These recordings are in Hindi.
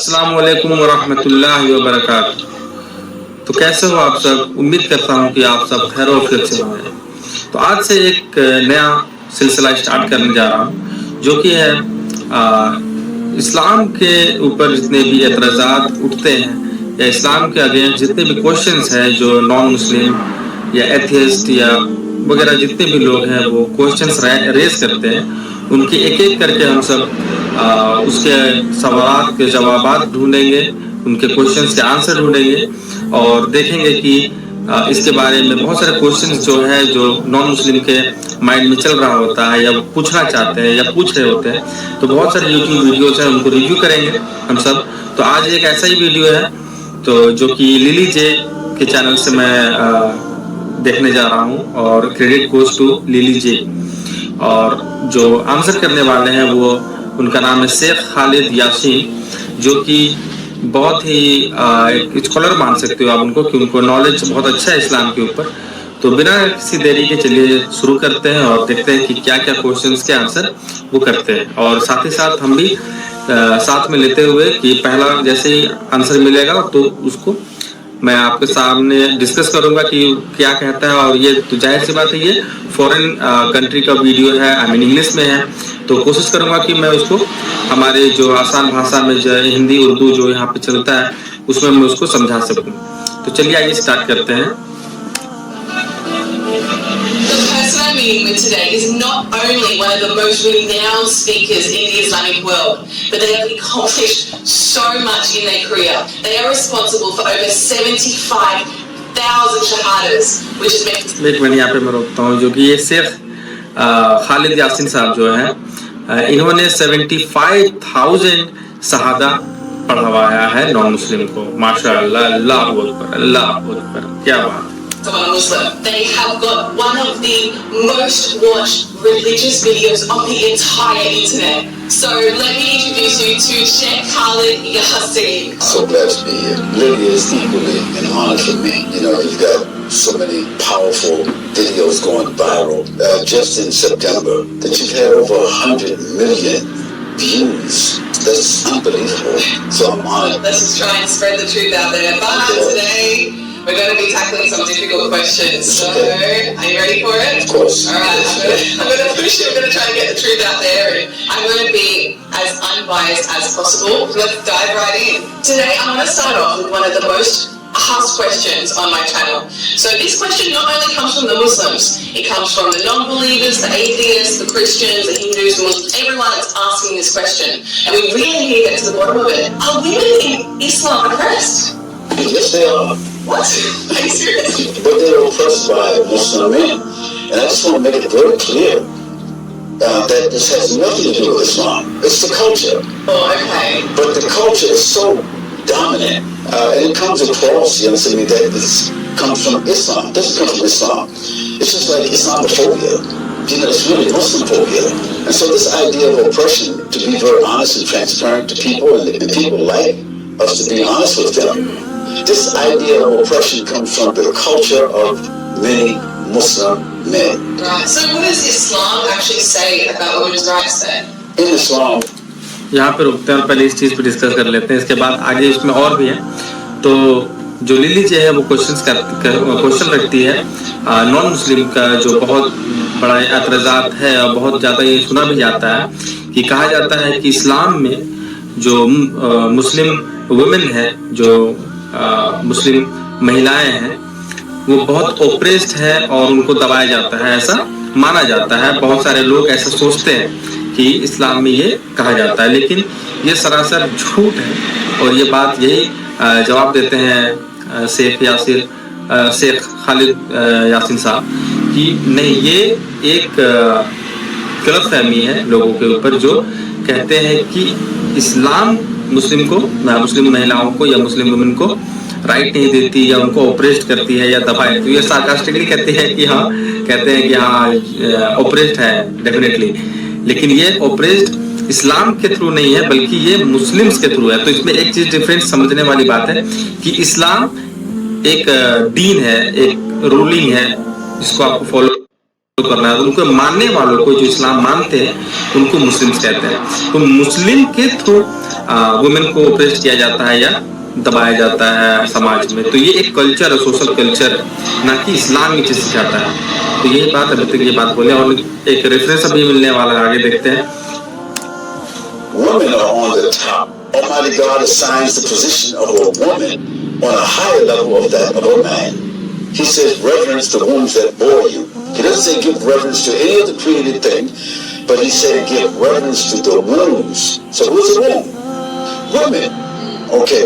अस्सलाम वालेकुम वरहमतुल्लाहि वबरकातुहू। तो कैसे हो आप सब? उम्मीद करता हूँ कि आप सब खैर आफियत से होंगे। तो आज से एक नया सिलसिला स्टार्ट करने जा रहा हूँ, जो कि है इस्लाम के ऊपर जितने भी एतराज़ात उठते हैं या इस्लाम के अगेंस्ट जितने भी क्वेश्चंस हैं जो नॉन मुस्लिम या एथियस्ट या वगैरह जितने भी लोग हैं वो क्वेश्चंस रेज करते हैं, उनके एक एक करके हम सब उसके सवाल के जवाब ढूंढेंगे, उनके क्वेश्चंस के आंसर ढूंढेंगे और देखेंगे कि इसके बारे में बहुत सारे क्वेश्चंस जो है जो नॉन मुस्लिम के माइंड में चल रहा होता है या वो पूछना चाहते हैं या पूछ रहे होते हैं, तो बहुत सारे यूट्यूब वीडियोस हैं, उनको रिव्यू करेंगे हम सब। तो आज एक ऐसा ही वीडियो है तो जो कि लिली जे के चैनल से मैं देखने जा रहा हूँ और क्रेडिट गोज टू लिली जे। और जो आंसर करने वाले हैं वो उनका नाम है शेख खालिद यासीन, जो कि बहुत ही एक स्कॉलर मान सकते हो आप उनको, कि उनको नॉलेज बहुत अच्छा है इस्लाम के ऊपर। तो बिना किसी देरी के चलिए शुरू करते हैं और देखते हैं कि क्या क्या क्वेश्चंस के आंसर वो करते हैं, और साथ ही साथ हम भी साथ में लेते हुए कि पहला जैसे ही आंसर मिलेगा तो उसको मैं आपके सामने डिस्कस करूंगा कि क्या कहता है। और ये तो जाहिर सी बात है, ये फॉरेन कंट्री का वीडियो है, आई मीन इंग्लिश में है, तो कोशिश करूंगा कि मैं उसको हमारे जो आसान भाषा में जो हिंदी उर्दू जो यहाँ पे चलता है उसमें मैं उसको समझा सकूं। तो चलिए आइए स्टार्ट करते हैं। I'm meeting with today is not only one of the most renowned speakers in the Islamic world, but they have accomplished so much in their career. They are responsible for over 75,000 shahadas, which is meant. एक मिनट यहाँ पे मैं रोकता हूँ, जो कि ये शेख खालिद यासीन साहब जो हैं, इन्होंने 75,000 शहादा पढ़वाया है नॉन मुस्लिम को। माशाअल्लाह, अल्लाहु अकबर, अल्लाहु अकबर, क्या बात। Someone a Muslim. They have got one of the most watched religious videos on the entire internet. So let me introduce you to Sheikh Khalid Yasin. So glad to be here. Lydia is equally an honor for me. You know, you've got so many powerful videos going viral. Just in September, that you've had over 100 million views. That's unbelievable. So I'm honored. Let's just try and spread the truth out there. But today, we're going to be tackling some difficult questions. So, are you ready for it? Of course. All right. I'm going to push you. I'm going to try and get the truth out there. And I'm going to be as unbiased as possible. Let's dive right in. Today, I'm going to start off with one of the most asked questions on my channel. So this question not only comes from the Muslims, it comes from the non-believers, the atheists, the Christians, the Hindus, Muslims, everyone that's asking this question. And we really need to get to the bottom of it. Are women in Islam oppressed? Yes, they are. What? Are you serious? But they're oppressed by Muslim men. And I just want to make it very clear that this has nothing to do with Islam. It's the culture. Oh, okay. But the culture is so dominant. And it comes across, you understand me, that this comes from Islam. It doesn't come from Islam. It's just like Islamophobia. You know, it's really Muslimophobia. And so this idea of oppression, to be very honest and transparent to people, and people like us to be honest with them, this idea of oppression comes from the culture of many Muslim men. Right. So what does Islam actually say about women's rights then? In Islam, यहाँ पे रुकते हैं और पहले इस चीज़ पे डिस्कस कर लेते हैं, इसके बाद आगे इसमें और भी है। तो जो लिली जो है वो क्वेश्चन रखती है नॉन मुस्लिम का, जो बहुत बड़ा एतराज़ात है और बहुत ज़्यादा ये सुना भी जाता है कि कहा जाता है कि इस्लाम में जो मुस्लिम वुमेन है, जो मुस्लिम महिलाएं हैं, वो बहुत ओप्रेस्ड है और उनको दबाया जाता है, ऐसा माना जाता है। बहुत सारे लोग ऐसा सोचते हैं कि इस्लाम में ये कहा जाता है, लेकिन ये सरासर झूठ है। और ये बात यही जवाब देते हैं शेख खालिद यासीन साहब कि नहीं, ये एक गलतफहमी है लोगों के ऊपर जो कहते हैं कि इस्लाम मुस्लिम महिलाओं को या मुस्लिम वुमेन को राइट नहीं देती या उनको ऑपरेट करती है या दबाए। तो ये सार्कास्टिकली कहते हैं कि हाँ ऑपरेट है डेफिनेटली, लेकिन ये ऑपरेट इस्लाम के थ्रू नहीं है बल्कि ये मुस्लिम्स के थ्रू है। तो इसमें एक चीज डिफरेंस समझने वाली बात है कि इस्लाम एक दीन है, एक रूलिंग है जिसको आपको फॉलो करना है। उनको मानने वालों को, जो इस्लाम मानते हैं, उनको मुस्लिम्स कहते हैं। तो मुस्लिम के थ्रू वुमेन को ऑपरेट किया जाता है या दबाया जाता है समाज में। तो ये एक कल्चर है, सोशल कल्चर, ना कि इस्लाम ये चीज सिखाता है। तो यही बात, अभी तक ये बात बोले, और एक रेफरेंस अभी मिलने वाला है, आगे देखते हैं। Women are on the top. Almighty God assigns the position of a woman on a higher level of that of a man. He says reverence the wombs that bore you. He doesn't say give reverence to any of the created thing, but he said give reverence to the wombs. So who's the womb? Women. Okay,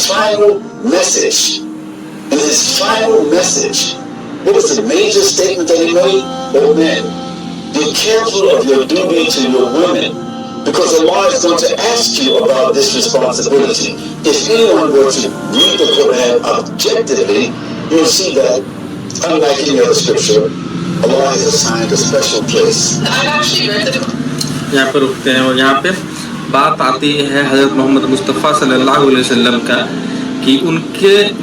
final message, what was the major statement that he made? Oh men, be careful of your duty to your women, because Allah is going to ask you about this responsibility. If anyone were to read the Quran objectively, you'll see that, unlike any other scripture, Allah has assigned a special place. I've actually read the यहाँ पर रुकते हैं, और यहाँ पे बात आती है हज़रत मोहम्मद मुस्तफ़ा सल्लल्लाहु अलैहि वसल्लम का, कि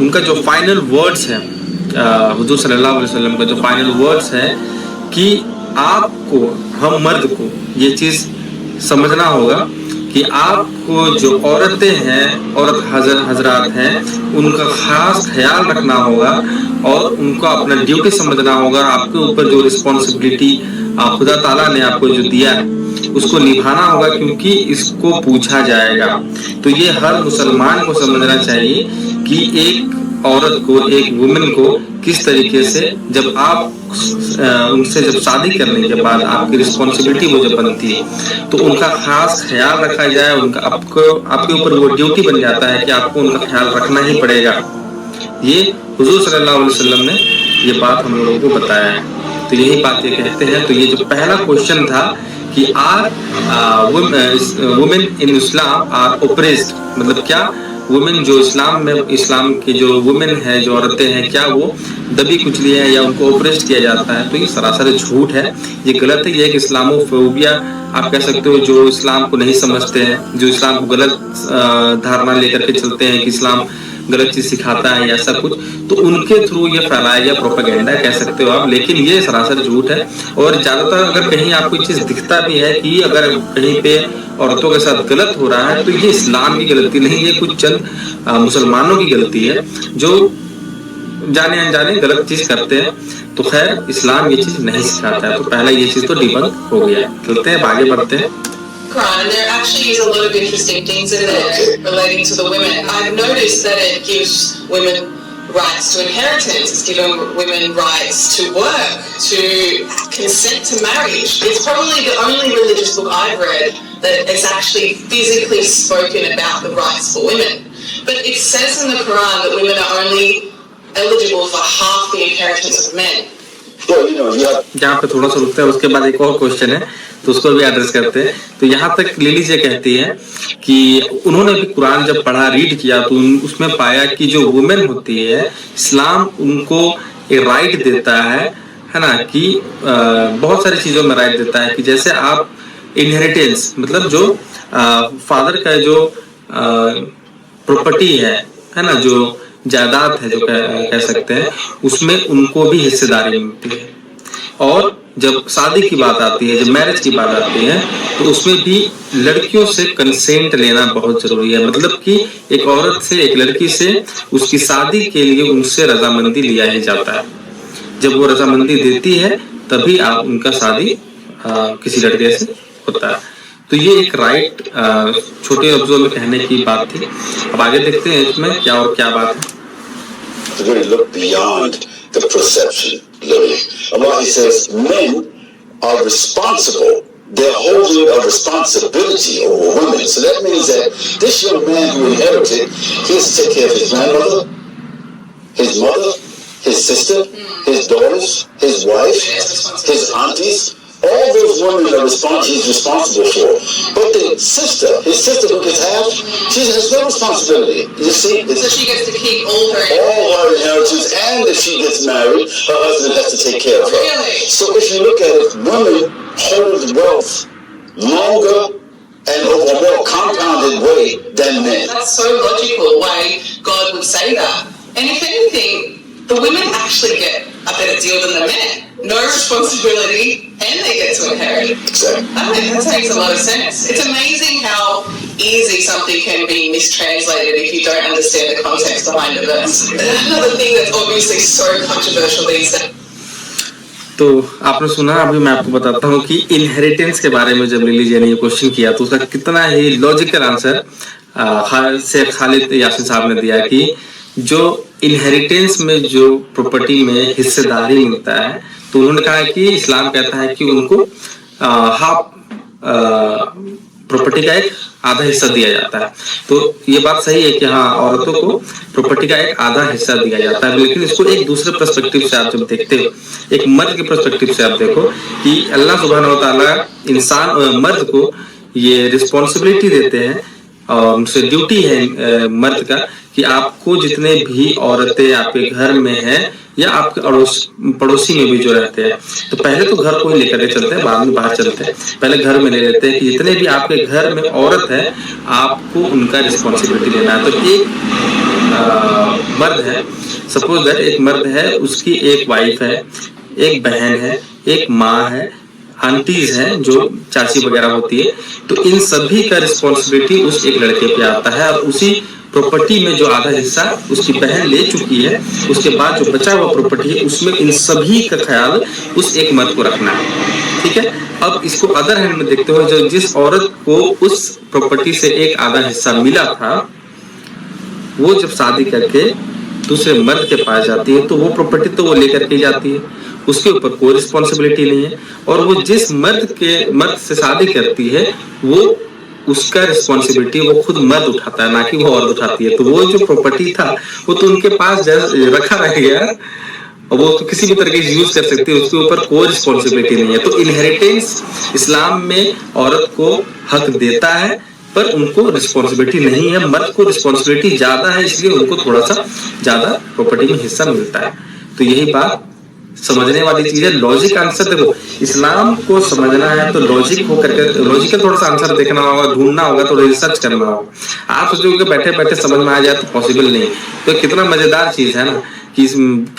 उनका जो फाइनल वर्ड्स है, हुजूर सल्लल्लाहु अलैहि वसल्लम का जो फाइनल वर्ड्स है, कि आपको, हम मर्द को ये चीज़ समझना होगा कि आपको जो औरतें हैं, औरत हजरात हैं, उनका खास ख्याल रखना होगा और उनको अपना ड्यूटी समझना होगा। आपके ऊपर जो रिस्पॉन्सिबिलिटी खुदा ताला ने आपको जो दिया है उसको निभाना होगा, क्योंकि इसको पूछा जाएगा। तो ये हर मुसलमान को समझना चाहिए कि एक औरत को, एक वुमेन को किस तरीके से, जब आप उनसे जब शादी करने के बाद आपकी रिस्पॉन्सिबिलिटी वो जब बनती है, तो उनका खास ख्याल रखा जाए। उनका आपके ऊपर वो ड्यूटी बन जाता है कि आपको उनका ख्याल रखना ही पड़ेगा। ये हुजूर सल्लल्लाहु अलैहि वसल्लम ने ये बात हम लोगों को बताया है। तो यही बात ये कहते हैं। तो ये जो पहला क्वेश्चन था कि are women in Islam are oppressed, मतलब क्या वुमेन जो इस्लाम में, इस्लाम की जो वुमेन है, जो औरतें हैं, क्या वो दबी कुचली है या उनको ऑपरेस्ट किया जाता है? तो ये सरासर झूठ है, ये गलत है। ये एक इस्लामोफोबिया आप कह सकते हो, जो इस्लाम को नहीं समझते हैं, जो इस्लाम को गलत धारणा लेकर के चलते हैं कि इस्लाम गलत चीज सिखाता है या ऐसा कुछ, तो उनके थ्रू ये फैलाया गया प्रोपेगेंडा कह सकते हो आप। लेकिन ये सरासर झूठ है। और ज्यादातर अगर कहीं आपको चीज दिखता भी है कि अगर कहीं पे औरतों के साथ गलत हो रहा है, तो ये इस्लाम की गलती नहीं, ये कुछ चंद मुसलमानों की गलती है जो जाने अनजाने गलत चीज करते हैं। तो खैर इस्लाम ये चीज नहीं सिखाता है। तो पहला ये चीज तो डिबंक हो गया। चलते हैं, आगे बढ़ते हैं। Quran, and there actually is a lot of interesting things in there relating to the women. I've noticed that it gives women rights to inheritance, it's given women rights to work, to consent to marriage. It's probably the only religious book I've read that has actually physically spoken about the rights for women. But it says in the Quran that women are only eligible for half the inheritance of men. यहाँ पे थोड़ा सा रुकते हैं, उसके बाद एक और क्वेश्चन है तो उसको भी एड्रेस करते हैं। तो यहाँ तक लिली जी कहती है कि उन्होंने भी कुरान जब पढ़ा, रीड किया, तो उसमें पाया कि जो वुमेन होती है, इस्लाम उनको एक राइट देता है ना, कि बहुत सारी चीजों में राइट देता है। कि जैसे आप इनहेरिटेंस, मतलब जो फादर का जो प्रॉपर्टी है ना, जो जायदाद है, जो कह सकते हैं, उसमें उनको भी हिस्सेदारी मिलती है। और जब शादी की बात आती है, जब मैरिज की बात आती है, तो उसमें भी लड़कियों से कंसेंट लेना बहुत जरूरी है। मतलब कि एक औरत से, एक लड़की से उसकी शादी के लिए उनसे रजामंदी लिया ही जाता है। जब वो रजामंदी देती है तभी आप उनका शादी किसी लड़के से होता है। तो ये एक राइट छोटे लफ्जों में कहने की बात थी। अब आगे देखते हैं इसमें क्या और क्या बात है। To really look beyond the perception, literally. Allah, He says, men are responsible. They're holding a responsibility over women. So that means that this young man who inherited, he has to take care of his grandmother, his mother, his sister, his daughters, his wife, his aunties. All those women are he's responsible for. But his sister who gets half, she has no responsibility. You see? So she gets to keep all her inheritance, and if she gets married, her husband has to take care of her. Really? So if you look at it, women hold wealth longer and over a more compounded way than men. That's so logical why God would say that. And if anything, the women actually get a better deal than the men. No responsibility, and they get to inherit. Exactly. That makes a lot of sense. It's amazing how easy something can be mistranslated if you don't understand the context behind a verse. Another thing that's obviously so controversial these days. तो आपने सुना, अभी मैं आपको बताता हूँ कि इनहेरिटेंस के बारे में जब लिली जी ने ये क्वेश्चन किया तो उसका कितना ही लॉजिकल आंसर शेख खालिद यासीन साहब ने दिया कि जो इनहेरिटेंस में जो प्रॉपर्टी में हिस्सेदारी मिलता है, तो उन्होंने कहा कि इस्लाम कहता है कि उनको हाफ प्रॉपर्टी का एक आधा हिस्सा दिया जाता है। तो ये बात सही है कि हाँ, औरतों को प्रॉपर्टी का एक आधा हिस्सा दिया जाता है, लेकिन इसको एक दूसरे पर्सपेक्टिव से आप जब देखते हो, एक मर्द के पर्सपेक्टिव से आप देखो कि अल्लाह सुब्हानहू व तआला इंसान मर्द को ये रिस्पॉन्सिबिलिटी देते हैं और उनसे ड्यूटी है मर्द का कि आपको जितने भी औरतें आपके घर में हैं या आपके पड़ोसी में भी जो रहते हैं, तो पहले तो घर को ही लेकर के चलते हैं, बाद में बाहर चलते हैं, पहले घर में ले लेते हैं कि जितने भी आपके घर में औरत है आपको उनका रिस्पॉन्सिबिलिटी लेना है। तो एक मर्द है, सपोज दैट एक मर्द है, उसकी एक वाइफ है, एक बहन है, एक माँ है, आंटीज हैं जो चाची वगैरह होती है, तो इन सभी का रिस्पॉन्सिबिलिटी उस एक लड़के पे आता है और उसी प्रॉपर्टी में जो आधा हिस्सा उसकी बहन ले चुकी है, उसके बाद जो बचा हुआ प्रॉपर्टी है उसमें इन सभी का ख्याल उस एक मर्द को रखना है। ठीक है, अब इसको अदर हैंड में देखते हुए, जो जिस औरत को उस प्रॉपर्टी से एक आधा हिस्सा मिला था, वो जब शादी करके दूसरे मर्द के पास जाती है तो वो प्रॉपर्टी तो वो लेकर के जाती है, उसके ऊपर कोई रिस्पॉन्सिबिलिटी नहीं है, और वो जिस मर्द से शादी करती है वो उसका रिस्पॉन्सिबिलिटी वो खुद मर्द उठाता है, ना कि वो औरत उठाती है। तो वो जो प्रॉपर्टी था वो तो उनके पास रखा रह गया और वो तो किसी भी तरीके से यूज कर सकती है, उसके ऊपर कोई रिस्पॉन्सिबिलिटी नहीं है। तो इनहेरिटेंस इस्लाम में औरत को हक देता है पर उनको रिस्पॉन्सिबिलिटी नहीं है, मर्द को रिस्पॉन्सिबिलिटी ज्यादा है, इसलिए उनको थोड़ा सा ज्यादा प्रॉपर्टी में हिस्सा मिलता है। तो यही बात समझने वाली चीज है। लॉजिक आंसर देखो, इस्लाम को समझना है तो लॉजिक हो करके लॉजिकल थोड़ा सा आंसर देखना होगा, ढूंढना होगा, थोड़ा रिसर्च करना होगा। आप सोचोगे बैठे बैठे समझ में आ जाए तो पॉसिबल नहीं। तो कितना मजेदार चीज है ना कि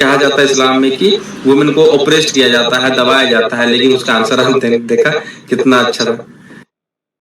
कहा जाता है इस्लाम में कि वुमेन को ऑपरेट किया जाता है, दबाया जाता है, लेकिन उसका आंसर हम देखा कितना अच्छा था।